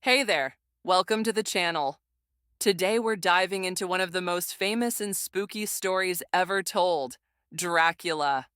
Hey there, welcome to the channel. Today we're diving into one of the most famous and spooky stories ever told, Dracula.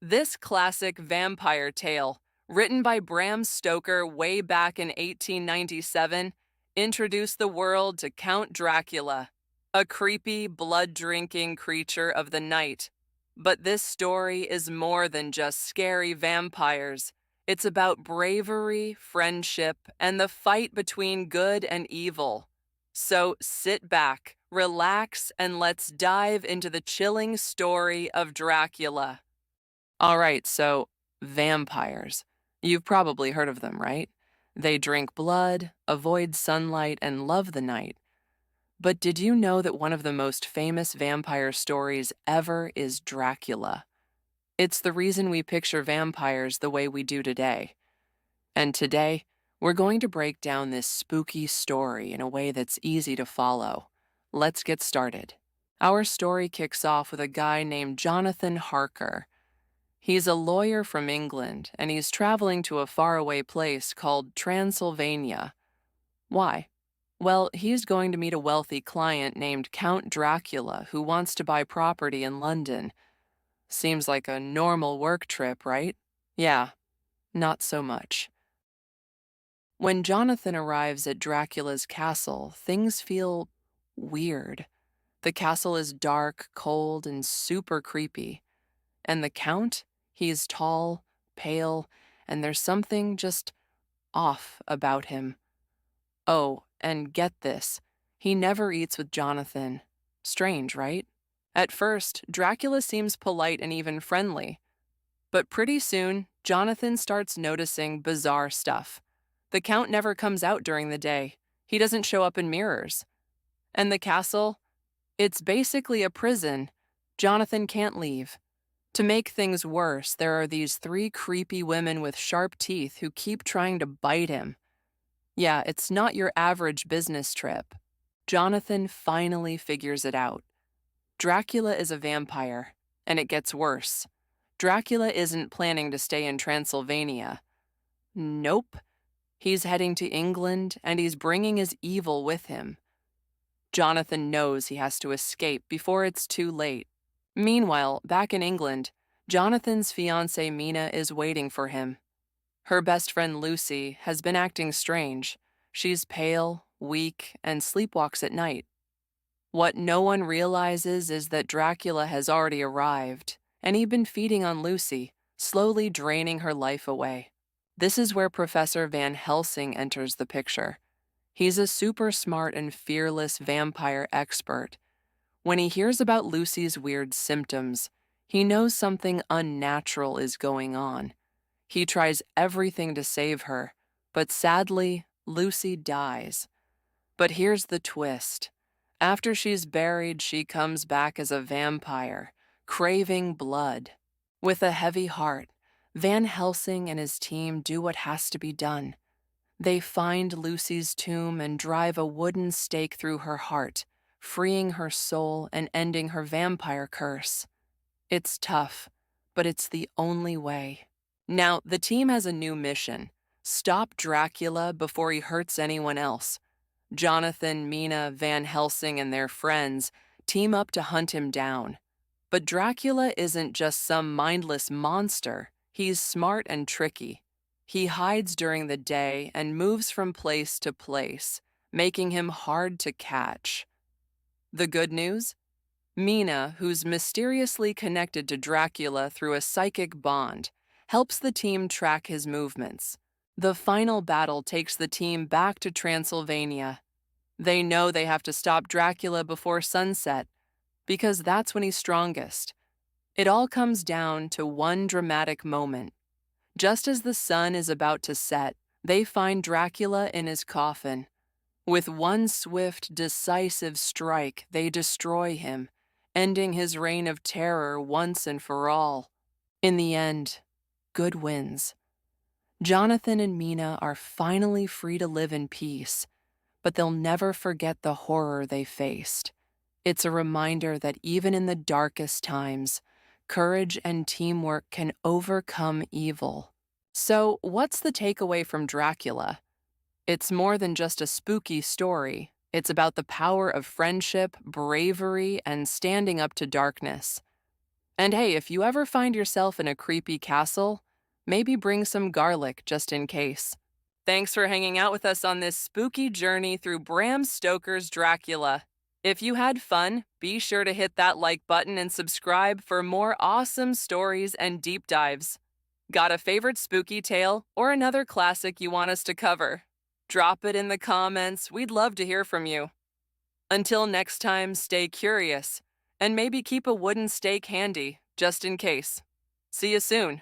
This classic vampire tale, written by Bram Stoker way back in 1897, introduced the world to Count Dracula, a creepy, blood-drinking creature of the night. But this story is more than just scary vampires. It's about bravery, friendship, and the fight between good and evil. So sit back, relax, and let's dive into the chilling story of Dracula. All right, so vampires. You've probably heard of them, right? They drink blood, avoid sunlight, and love the night. But did you know that one of the most famous vampire stories ever is Dracula? It's the reason we picture vampires the way we do today. And today, we're going to break down this spooky story in a way that's easy to follow. Let's get started. Our story kicks off with a guy named Jonathan Harker. He's a lawyer from England, and he's traveling to a faraway place called Transylvania. Why? Well, he's going to meet a wealthy client named Count Dracula who wants to buy property in London. Seems like a normal work trip, right? Yeah, not so much. When Jonathan arrives at Dracula's castle, things feel weird. The castle is dark, cold, and super creepy. And the Count? He's tall, pale, and there's something just off about him. Oh, and get this, he never eats with Jonathan. Strange, right? At first, Dracula seems polite and even friendly. But pretty soon, Jonathan starts noticing bizarre stuff. The Count never comes out during the day. He doesn't show up in mirrors. And the castle? It's basically a prison. Jonathan can't leave. To make things worse, there are these three creepy women with sharp teeth who keep trying to bite him. Yeah, it's not your average business trip. Jonathan finally figures it out. Dracula is a vampire, and it gets worse. Dracula isn't planning to stay in Transylvania. Nope. He's heading to England, and he's bringing his evil with him. Jonathan knows he has to escape before it's too late. Meanwhile, back in England, Jonathan's fiancée Mina is waiting for him. Her best friend Lucy has been acting strange. She's pale, weak, and sleepwalks at night. What no one realizes is that Dracula has already arrived, and he'd been feeding on Lucy, slowly draining her life away. This is where Professor Van Helsing enters the picture. He's a super smart and fearless vampire expert. When he hears about Lucy's weird symptoms, he knows something unnatural is going on. He tries everything to save her, but sadly, Lucy dies. But here's the twist. After she's buried, she comes back as a vampire, craving blood. With a heavy heart, Van Helsing and his team do what has to be done. They find Lucy's tomb and drive a wooden stake through her heart, freeing her soul and ending her vampire curse. It's tough, but it's the only way. Now, the team has a new mission. Stop Dracula before he hurts anyone else. Jonathan, Mina, Van Helsing, and their friends team up to hunt him down. But Dracula isn't just some mindless monster. He's smart and tricky. He hides during the day and moves from place to place, making him hard to catch. The good news? Mina, who's mysteriously connected to Dracula through a psychic bond, helps the team track his movements. The final battle takes the team back to Transylvania. They know they have to stop Dracula before sunset, because that's when he's strongest. It all comes down to one dramatic moment. Just as the sun is about to set, they find Dracula in his coffin. With one swift, decisive strike, they destroy him, ending his reign of terror once and for all. In the end, good wins. Jonathan and Mina are finally free to live in peace, but they'll never forget the horror they faced. It's a reminder that even in the darkest times, courage and teamwork can overcome evil. So, what's the takeaway from Dracula? It's more than just a spooky story. It's about the power of friendship, bravery, and standing up to darkness. And hey, if you ever find yourself in a creepy castle, maybe bring some garlic just in case. Thanks for hanging out with us on this spooky journey through Bram Stoker's Dracula. If you had fun, be sure to hit that like button and subscribe for more awesome stories and deep dives. Got a favorite spooky tale or another classic you want us to cover? Drop it in the comments. We'd love to hear from you. Until next time, stay curious and maybe keep a wooden stake handy just in case. See you soon.